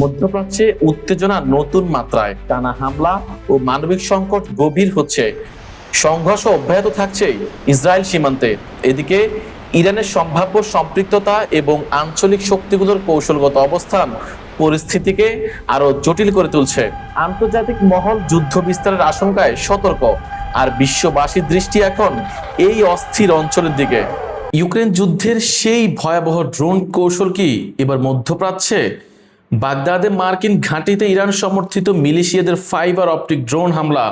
মধ্যপ্রাচ্যে উত্তেজনা নতুন মাত্রায়, টানা হামলা ও মানবিক সংকট গভীর হচ্ছে। সংঘর্ষ অব্যাহত থাকছে ইসরায়েল সীমান্তে। এদিকে ইরানের সম্ভাব্য সম্পৃক্ততা এবং আঞ্চলিক শক্তিগুলোর কৌশলগত অবস্থান পরিস্থিতিকে আরো জটিল করে তুলছে। আন্তর্জাতিক মহল যুদ্ধ বিস্তারের আশঙ্কায় সতর্ক, আর বিশ্ববাসীর দৃষ্টি এখন এই অস্থির অঞ্চলের দিকে। ইউক্রেন যুদ্ধের সেই ভয়াবহ ড্রোন কৌশল কি এবার মধ্যপ্রাচ্যে? বাগদাদে মার্কিন ঘাঁটিতে ইরান সমর্থিত মিলিশিয়াদের ফাইবার অপটিক ড্রোন হামলা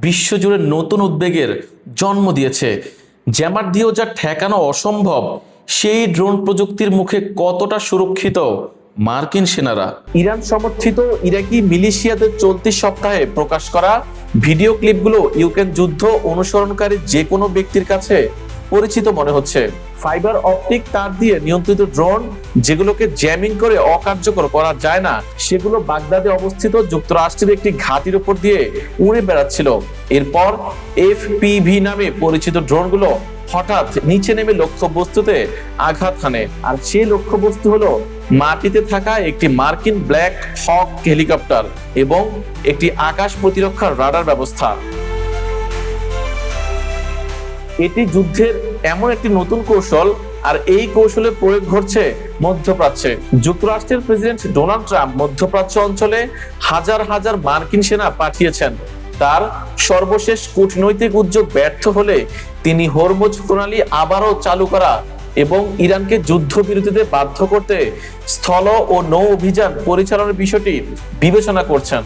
বিশ্বজুড়ে নতুন উদ্বেগের জন্ম দিয়েছে। জ্যামার দিয়েও যা ঠেকানো অসম্ভব, সেই ড্রোন প্রযুক্তির মুখে কতটা সুরক্ষিত মার্কিন সেনারা? ইরান সমর্থিত ইরাকি মিলিশিয়াদের চলতি সপ্তাহে প্রকাশ করা ভিডিও ক্লিপগুলো ইউক্রেন যুদ্ধ অনুসরণকারী যে কোনো ব্যক্তির কাছে পরিচিত মনে হচ্ছে। ফাইবার অপটিক তার দিয়ে নিয়ন্ত্রিত ড্রোন, যেগুলোকে জ্যামিং করে অকার্যকর করা যায় না, সেগুলো বাগদাদে অবস্থিত যুক্তরাষ্ট্রের একটি ঘাঁটির উপর দিয়ে উড়ে বেড়াচ্ছিল। এরপর FPV নামে পরিচিত ড্রোনগুলো হঠাৎ নিচে নেমে লক্ষ্যবস্তুতে আঘাত হানে, আর সেই লক্ষ্যবস্তু হলো মাটিতে থাকা একটি মার্কিন ব্ল্যাক হক হেলিকপ্টার এবং একটি আকাশ প্রতিরক্ষার রাডার ব্যবস্থা। এটি যুদ্ধের এমন একটি নতুন কৌশল, আর এই কৌশলের প্রয়োগ ঘটছে মধ্যপ্রাচ্যে। যুক্তরাষ্ট্রের প্রেসিডেন্ট ডোনাল্ড ট্রাম্প মধ্যপ্রাচ্য অঞ্চলে হাজার হাজার মার্কিন সেনা পাঠিয়েছেন। তার সর্বশেষ কূটনৈতিক উদ্যোগ ব্যর্থ হলে তিনি হরমুজ প্রণালী আবারও চালু করা এবং ইরানকে যুদ্ধবিরতিতে বাধ্য করতে স্থল ও নৌ অভিযান পরিচালনার বিষয়টি বিবেচনা করছেন।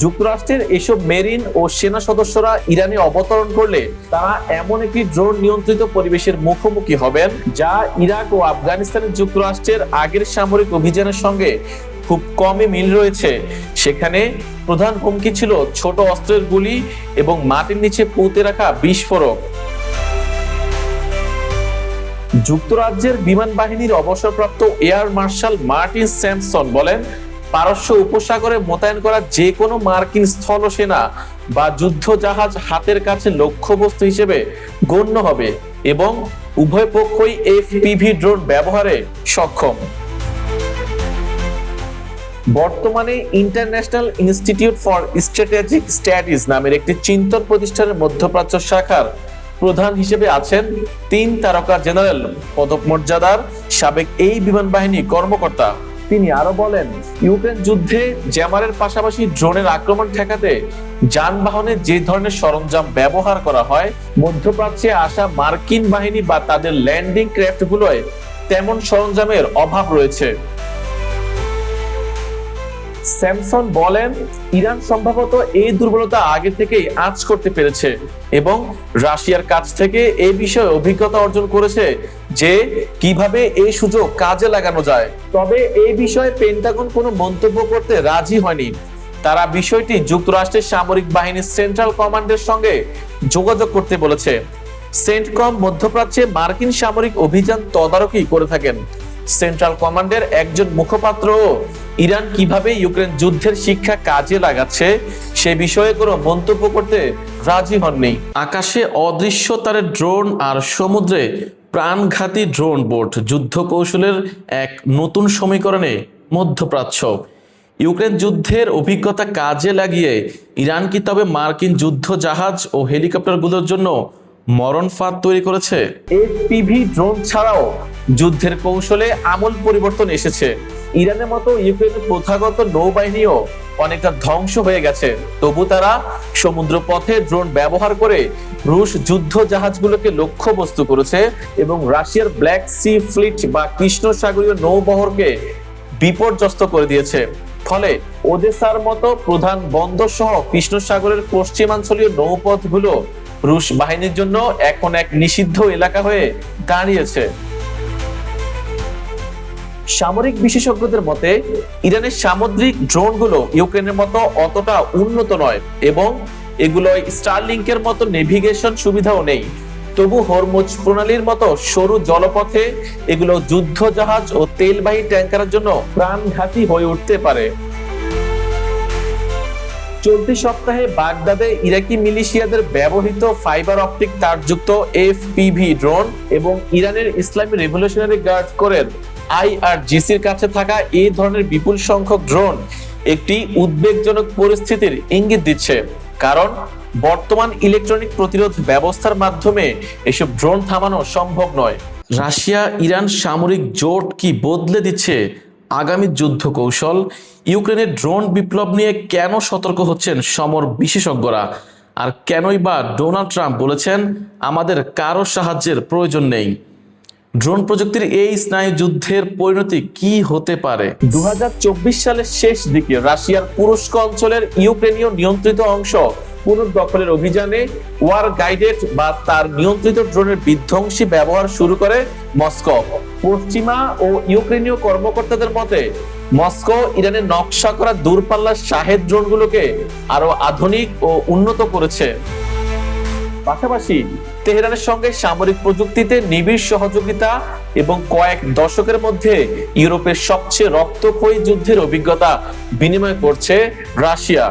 যুক্তরাষ্ট্রের এসব মেরিন ও সেনা সদস্যরা ইরানে অবতরণ করলে তারা এমন একটি ড্রোন নিয়ন্ত্রিত পরিবেশের মুখোমুখি হবেন যা ইরাক ও আফগানিস্তানের যুক্তরাষ্ট্রের আগের সামরিক অভিযানের সঙ্গে খুব কমই মিল রয়েছে। সেখানে প্রধান হুমকি ছিল ছোট অস্ত্রের গুলি এবং মাটির নিচে পুঁতে রাখা বিস্ফোরক। যুক্তরাজ্যের বিমান বাহিনীর অবসরপ্রাপ্ত এয়ার মার্শাল মার্টিন স্যামসন বলেন, পারস্য উপসাগরে মোতায়েন করা যে কোনো মার্কিন স্থল সেনা বা যুদ্ধ জাহাজ হাতের কাছে লক্ষ্যবস্তু হিসেবে গণ্য হবে এবং উভয় পক্ষই FPV ড্রোন ব্যবহারে সক্ষম। বর্তমানে international institute for strategic studies নামের একটি চিন্তন প্রতিষ্ঠানের মধ্যপ্রাচ্য শাখার প্রধান হিসেবে আছেন 3 তারকা জেনারেল পদমর্যাদার সাবেক এই বিমান বাহিনী কর্মকর্তা। তিনি আরো বলেন, ইউক্রেন যুদ্ধে জ্যামারের পাশাপাশি ড্রোনের আক্রমণ ঠেকাতে যানবাহনে যে ধরনের সরঞ্জাম ব্যবহার করা হয়, মধ্যপ্রাচ্যে আসা মার্কিন বাহিনী বা তাদের ল্যান্ডিং ক্রাফটগুলোয় তেমন সরঞ্জামের অভাব রয়েছে। স্যামসন বলেন, ইরান সম্ভবত এই দুর্বলতা আগে থেকেই আঁচ করতে পেরেছে এবং রাশিয়ার কাছ থেকে এই বিষয়ে অভিজ্ঞতা অর্জন করেছে যে কিভাবে এই সুযোগ কাজে লাগানো যায়। তবে এই বিষয়ে পেন্টাগন কোনো মন্তব্য করতে রাজি হয়নি। তারা বিষয়টি যুক্তরাষ্ট্রের সামরিক বাহিনীর সেন্ট্রাল কমান্ডের সঙ্গে যোগাযোগ করতে বলেছে। সেন্টকম মধ্যপ্রাচ্যে মার্কিন সামরিক অভিযান তদারকি করে থাকেন। সেন্ট্রাল কমান্ডের একজন মুখপাত্র ইরান কিভাবে ইউক্রেন যুদ্ধের শিক্ষা কাজে লাগাচ্ছে সে বিষয়ে কোনো মন্তব্য করতে রাজি হননি। আকাশে অদৃশ্য তারের ড্রোন আর সমুদ্রে প্রাণঘাতী ড্রোন বোট যুদ্ধ কৌশলের এক নতুন সমীকরণে মধ্যপ্রাচ্য। ইউক্রেন যুদ্ধের অভিজ্ঞতা কাজে লাগিয়ে ইরান কি তবে মার্কিন যুদ্ধ জাহাজ ও হেলিকপ্টারগুলোর জন্য মরণ ফাঁদ তৈরি করেছে? FPV ড্রোন ছাড়াও যুদ্ধের কৌশলে আমূল পরিবর্তন এসেছে। ইরানের মতো ইউক্রেনের প্রথাগত নৌবাহিনীও অনেকটা ধ্বংস হয়ে গেছে। তবু তারা সমুদ্র পথে ড্রোন ব্যবহার করে রুশ যুদ্ধ জাহাজগুলোকে লক্ষ্যবস্তু করেছে এবং রাশিয়ার ব্ল্যাক সি ফ্লিট বা কৃষ্ণ সাগরীয় নৌবহরকে বিপর্যস্ত করে দিয়েছে। ফলে ওদেসার মতো প্রধান বন্দর সহ কৃষ্ণ সাগরের পশ্চিমাঞ্চলীয় নৌপথগুলো রুশ বাহিনীর জন্য এখন এক নিষিদ্ধ এলাকা হয়ে দাঁড়িয়েছে। সামরিক বিশেষজ্ঞদের মতে ইরানের সামুদ্রিক ড্রোনগুলো ইউক্রেনের মতো অতটা উন্নত নয় এবং এগুলো স্টারলিংকের মতো নেভিগেশন সুবিধাও নেই। তবু হরমুজ প্রণালীর মতো সরু জলপথে এগুলো যুদ্ধ জাহাজ ও তেলবাহী ট্যাঙ্কারের জন্য প্রাণঘাতী হয়ে উঠতে পারে। চলতি সপ্তাহে বাগদাদে ইরাকি মিলিশিয়াদের ব্যবহৃত ফাইবার অপটিক তারযুক্ত FPV ড্রোন এবং ইরানের ইসলামী রেভলিউশনারি গার্ড কোরের আইআরজিসির কাছে থাকা এই ধরনের বিপুল সংখ্যক ড্রোন একটি উদ্বেগজনক পরিস্থিতির ইঙ্গিত দিচ্ছে, কারণ বর্তমান ইলেকট্রনিক প্রতিরোধ ব্যবস্থার মাধ্যমে এসব ড্রোন থামানো সম্ভব নয়। রাশিয়া ইরান সামরিক জোট কি বদলে দিচ্ছে আগামী যুদ্ধ কৌশল? ইউক্রেনের ড্রোন বিপ্লব নিয়ে কেন সতর্ক হচ্ছেন সমর বিশেষজ্ঞরা? আর কেনই বা ডোনাল্ড ট্রাম্প বলেছেন আমাদের কারো সাহায্যের প্রয়োজন নেই? ড্রোন প্রযুক্তির এই স্নায়ু যুদ্ধের পরিণতি কি হতে পারে? 2024 সালের শেষ দিকে রাশিয়ার তুরস্ক অঞ্চলের ইউক্রেনীয় নিয়ন্ত্রিত অংশ পুনর্দখলের অভিযানে ওয়ার গাইডেড বা তার নিয়ন্ত্রিত ড্রোনের বিধ্বংসী ব্যবহার শুরু করে মস্কো। পশ্চিমা ও ইউক্রেনীয় কর্মকর্তাদের মতে মস্কো ইরানের নকশা করা দূরপাল্লার শাহেদ ড্রোনগুলোকে আরো আধুনিক ও উন্নত করেছে। পাশাপাশি তেহরানের সঙ্গে সামরিক প্রযুক্তিতে নিবিড় সহযোগিতা এবং কয়েক দশকের মধ্যে ইউরোপের সবচেয়ে রক্তক্ষয়ী যুদ্ধের অভিজ্ঞতা বিনিময় করছে রাশিয়া।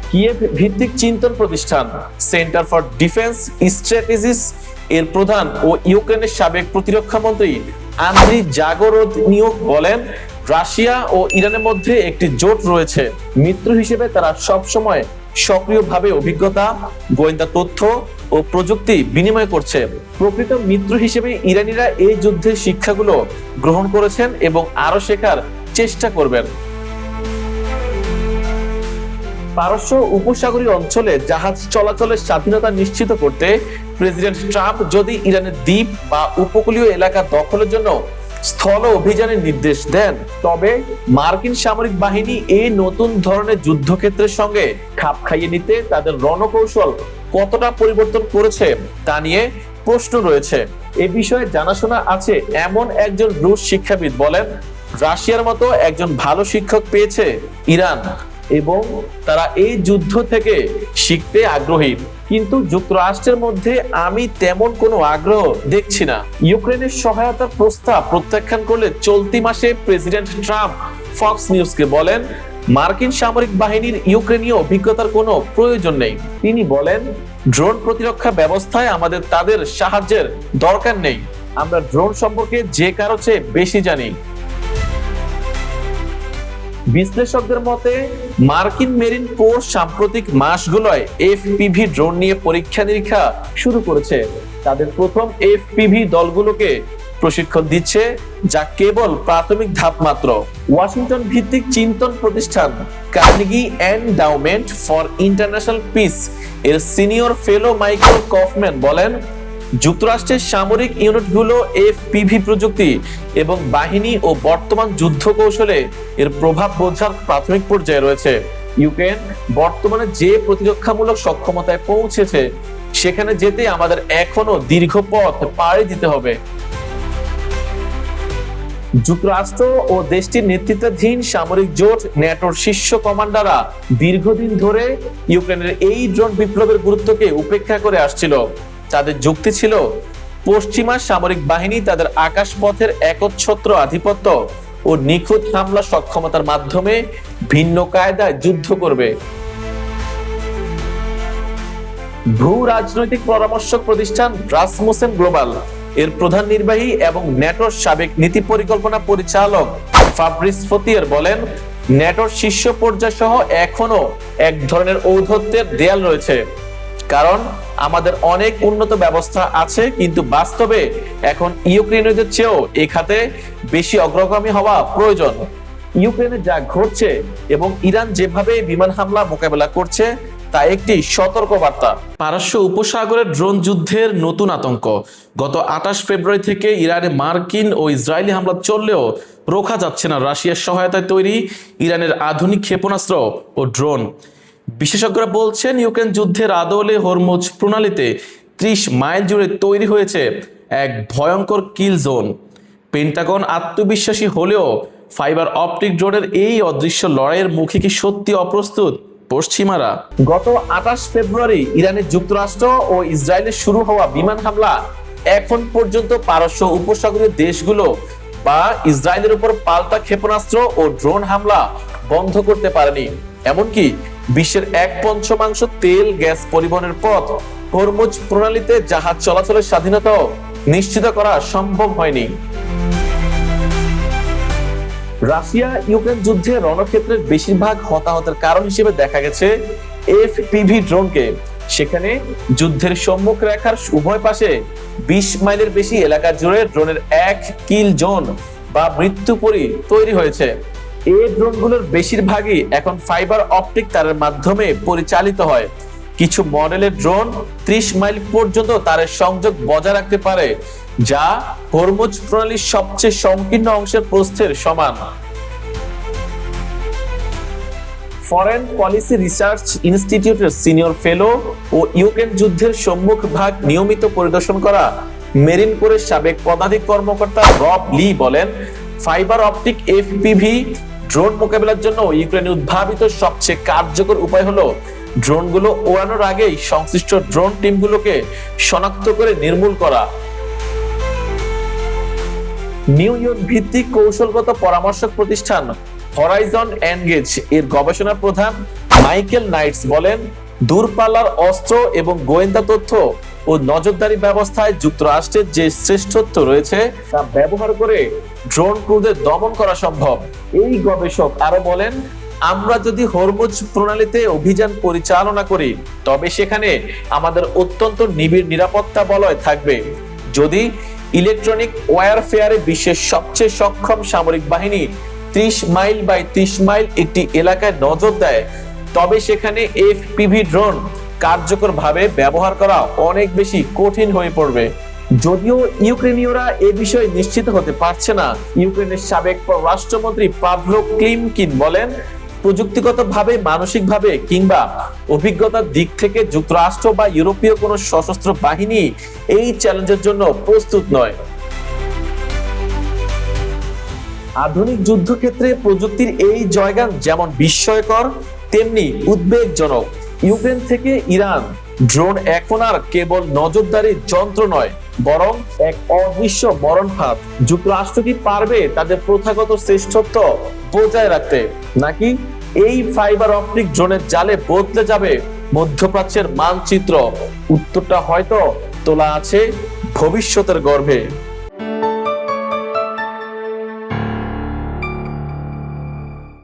কিয়েভ ভিত্তিক চিন্তন প্রতিষ্ঠান সেন্টার ফর ডিফেন্স স্ট্র্যাটেজিস এর প্রধান ও ইউক্রেনের সাবেক প্রতিরক্ষা মন্ত্রী আন্দ্রি জাগোরোদনিউক বলেন, রাশিয়া ও ইরানের মধ্যে একটি জোট রয়েছে। মিত্র হিসেবে তারা সবসময় সক্রিয়ভাবে অভিজ্ঞতা, গোয়েন্দা তথ্য ও প্রযুক্তি বিনিময় করছে। প্রকৃত মিত্র হিসেবে ইরানিরা এই যুদ্ধের শিক্ষাগুলো গ্রহণ করেছেন এবং আরো শেখার চেষ্টা করবেন। পারস্য উপসাগরীয় অঞ্চলে জাহাজ চলাচলের স্বাধীনতা নিশ্চিত করতে প্রেসিডেন্ট ট্রাম্প যদি ইরানের দ্বীপ বা উপকূলীয় এলাকা দখলের জন্য স্থল অভিযানের নির্দেশ দেন, তবে মার্কিন সামরিক বাহিনী এই নতুন ধরনের যুদ্ধক্ষেত্রের সঙ্গে খাপ খাইয়ে নিতে তাদের রণকৌশল কতটা পরিবর্তন করেছে তা নিয়ে প্রশ্ন রয়েছে। এ বিষয়ে জানাশোনা আছে এমন একজন রুশ শিক্ষাবিদ বলেন, রাশিয়ার মতো একজন ভালো শিক্ষক পেয়েছে ইরান এবং তারা এই যুদ্ধ থেকে শিখতে আগ্রহী, কিন্তু যুক্তরাষ্ট্রের মধ্যে আমি তেমন কোনো আগ্রহ দেখছি না। ইউক্রেনের সহায়তার প্রস্তাব প্রত্যাখ্যান করলে চলতি মাসে প্রেসিডেন্ট ট্রাম্প ফক্স নিউজকে বলেন, মার্কিন সামরিক বাহিনীর ইউক্রেনীয় অভিজ্ঞতার কোনো প্রয়োজন নেই। তিনি বলেন, ড্রোন প্রতিরক্ষা ব্যবস্থায় আমাদের তাদের সাহায্যের দরকার নেই। আমরা ড্রোন সম্পর্কে যে কারো চেয়ে বেশি জানি। বিশ্লেষকদের মতে মার্কিন মেরিন কোর সাম্প্রতিক মাসগুলোয় এফপিভি ড্রোন নিয়ে পরীক্ষা নিরীক্ষা শুরু করেছে। তাদের প্রথম এফপিভি দলগুলোকে প্রশিক্ষণ দিচ্ছে, যা কেবল প্রাথমিক ধাপ মাত্র। ওয়াশিংটন ভিত্তিক চিন্তন প্রতিষ্ঠান Carnegie endowment for international piece এর সিনিয়র ফেলো মাইকেল কফম্যান বলেন, যুক্তরাষ্ট্রের সামরিক ইউনিটগুলো এফপিভি প্রযুক্তি এবং বাহিনী ও বর্তমান যুদ্ধ কৌশলে এর প্রভাব বোঝার প্রাথমিক পর্যায়ে রয়েছে। ইউক্রেন বর্তমানে যে প্রতিরক্ষামূলক সক্ষমতায় পৌঁছেছে সেখানে যেতে আমাদের এখনো দীর্ঘ পথ পাড়ি দিতে হবে। যুক্তরাষ্ট্র ও দেশটির নেতৃত্বাধীন সামরিক জোট ন্যাটোর শীর্ষ কমান্ডাররা দীর্ঘদিন ধরে ইউক্রেনের এই ড্রোন বিপ্লবের গুরুত্বকে উপেক্ষা করে আসছিল। তাদের যুক্তি ছিল, পশ্চিমা সামরিক বাহিনী তাদের আকাশপথের একচ্ছত্র আধিপত্য ও নিখুঁত হামলা সক্ষমতার মাধ্যমে ভিন্ন কায়দায় যুদ্ধ করবে। ভূ রাজনৈতিক পরামর্শক প্রতিষ্ঠান রাসমুসেন গ্লোবাল এর প্রধান নির্বাহী এবং ন্যাটোর সাবেক নীতি পরিকল্পনা পরিচালক ফাব্রিস ফতিয়ার বলেন, ন্যাটোর শীর্ষ পর্যায় সহ এখনো এক ধরনের ঔদ্ধত্যের দেয়াল রয়েছে, কারণ আমাদের অনেক উন্নত ব্যবস্থা আছে, কিন্তু বাস্তবে এখন ইউক্রেনীয়দের চেয়েও এই খাতে বেশি অগ্রগামী হওয়া প্রয়োজন। ইউক্রেনে যা ঘটছে এবং ইরান যেভাবে বিমান হামলা মোকাবেলা করছে তা একটি সতর্ক বার্তা। পারস্য উপসাগরের ড্রোন যুদ্ধের নতুন আতঙ্ক। গত 28 ফেব্রুয়ারি থেকে ইরানে মার্কিন ও ইসরায়েলি হামলা চললেও রোখা যাচ্ছে না রাশিয়ার সহায়তায় তৈরি ইরানের আধুনিক ক্ষেপণাস্ত্র ও ড্রোন। বিশেষজ্ঞরা বলছেন, ইউক্রেন যুদ্ধের আদলে হরমুজ প্রণালীতে 30 মাইল জুড়ে তৈরি হয়েছে এক ভয়ঙ্কর কিল জোন। পেন্টাগন আত্মবিশ্বাসী হলেও ফাইবার অপটিক ড্রোনের এই অদৃশ্য লড়াইয়ের মুখে কি সত্যি অপ্রস্তুত পশ্চিমারা? গত 28 ফেব্রুয়ারি ইরানের যুক্তরাষ্ট্র ও ইসরায়েলের শুরু হওয়া বিমান হামলা এখন পর্যন্ত পারস্য উপসাগরীয় দেশগুলো বা ইসরায়েলের উপর পাল্টা ক্ষেপণাস্ত্র ও ড্রোন হামলা বন্ধ করতে পারেনি। এমনকি বিশ্বের 1/5 তেল গ্যাস পরিবহনের পথ হরমুজ প্রণালীতে জাহাজ চলাচলের স্বাধীনতাও নিশ্চিত করা সম্ভব হয়নি। রাশিয়া ইউক্রেন যুদ্ধে রণক্ষেত্রের বেশিরভাগ হতাহতের কারণ হিসেবে দেখা গেছে এফপিভি ড্রোনকে। সেখানে যুদ্ধের সম্মুখ রেখার উভয় পাশে 20 মাইলের বেশি এলাকা জুড়ে ড্রোনের এক কিল জোন বা মৃত্যুপরী তৈরি হয়েছে। এই ড্রোনগুলোর বেশিরভাগই এখন ফাইবার অপটিক তারের মাধ্যমে পরিচালিত হয়। কিছু মডেলের ড্রোন 30 মাইল পর্যন্ত তারের সংযোগ বজায় রাখতে পারে, যা হরমুজ প্রণালীর সবচেয়ে সংকীর্ণ অংশের প্রস্থের সমান। ফরেন পলিসি রিসার্চ ইনস্টিটিউটের সিনিয়র ফেলো ও ইউক্রেন যুদ্ধের সম্মুখ ভাগ নিয়মিত পরিদর্শন করা মেরিন কোরের সাবেক পদাধিক কর্মকর্তা রব লি বলেন, ফাইবার অপটিক এফপিভি ড্রোন মোকাবেলার জন্য ইউক্রেনে উদ্ভাবিত সবচেয়ে কার্যকর উপায় হলো ড্রোনগুলো ওড়ানোর আগেই সংশ্লিষ্ট ড্রোন টিমগুলোকে শনাক্ত করে নির্মূল করা। নিউ ইয়র্ক ভিত্তিক কৌশলগত পরামর্শক প্রতিষ্ঠান হরাইজন এনগেজ এর গবেষণা প্রধান মাইকেল নাইটস বলেন, দূরপাল্লার অস্ত্র এবং গোয়েন্দা তথ্য ও নজরদারি ব্যবস্থায় যুক্তরাষ্ট্রের যে শ্রেষ্ঠত্ব রয়েছে তা ব্যবহার করে ড্রোন ক্রুদের দমন করা সম্ভব। এই গবেষক আরো বলেন, আমরা যদি হরমুজ প্রণালীতে অভিযান পরিচালনা করি তবে সেখানে আমাদের অত্যন্ত নিবিড় নিরাপত্তা বলয় থাকবে। যদি ইলেকট্রনিক ওয়ারফেয়ারে বিশ্বের সবচেয়ে সক্ষম সামরিক বাহিনী 30 মাইল বাই 30 মাইল একটি এলাকায় নজর দেয়, তবে সেখানে এফপিভি ড্রোন কার্যকরভাবে ব্যবহার করা অনেক বেশি কঠিন হয়ে পড়বে। যদিও ইউক্রেনীয়রা এ বিষয়ে নিশ্চিত হতে পারছে না, ইউক্রেনের সাবেক পররাষ্ট্রমন্ত্রী পাভলো ক্লিমকিন বলেন, প্রযুক্তিগতভাবে, মানসিকভাবে কিংবা অভিজ্ঞতার দিক থেকে যুক্তরাষ্ট্র বা ইউরোপীয় কোনো সশস্ত্র বাহিনী এই চ্যালেঞ্জের জন্য প্রস্তুত নয়। আধুনিক যুদ্ধক্ষেত্রে প্রযুক্তির এই জয়গান যেমন বিস্ময়কর তেমনি উদ্বেগজনক। ইউক্রেন থেকে ইরান ড্রোন এখন আর কেবল নজরদারি যন্ত্র নয়, বরং এক অদৃশ্য মরণফাঁদ। যুক্তরাষ্ট্র কি পারবে তাদের প্রথাগত শ্রেষ্ঠত্ব বজায় রাখতে, নাকি এই ফাইবার অপটিক ড্রোনের জালে বদলে যাবে মধ্যপ্রাচ্যের মানচিত্র? উত্তরটা হয়তো তোলা আছে ভবিষ্যতের গর্ভে।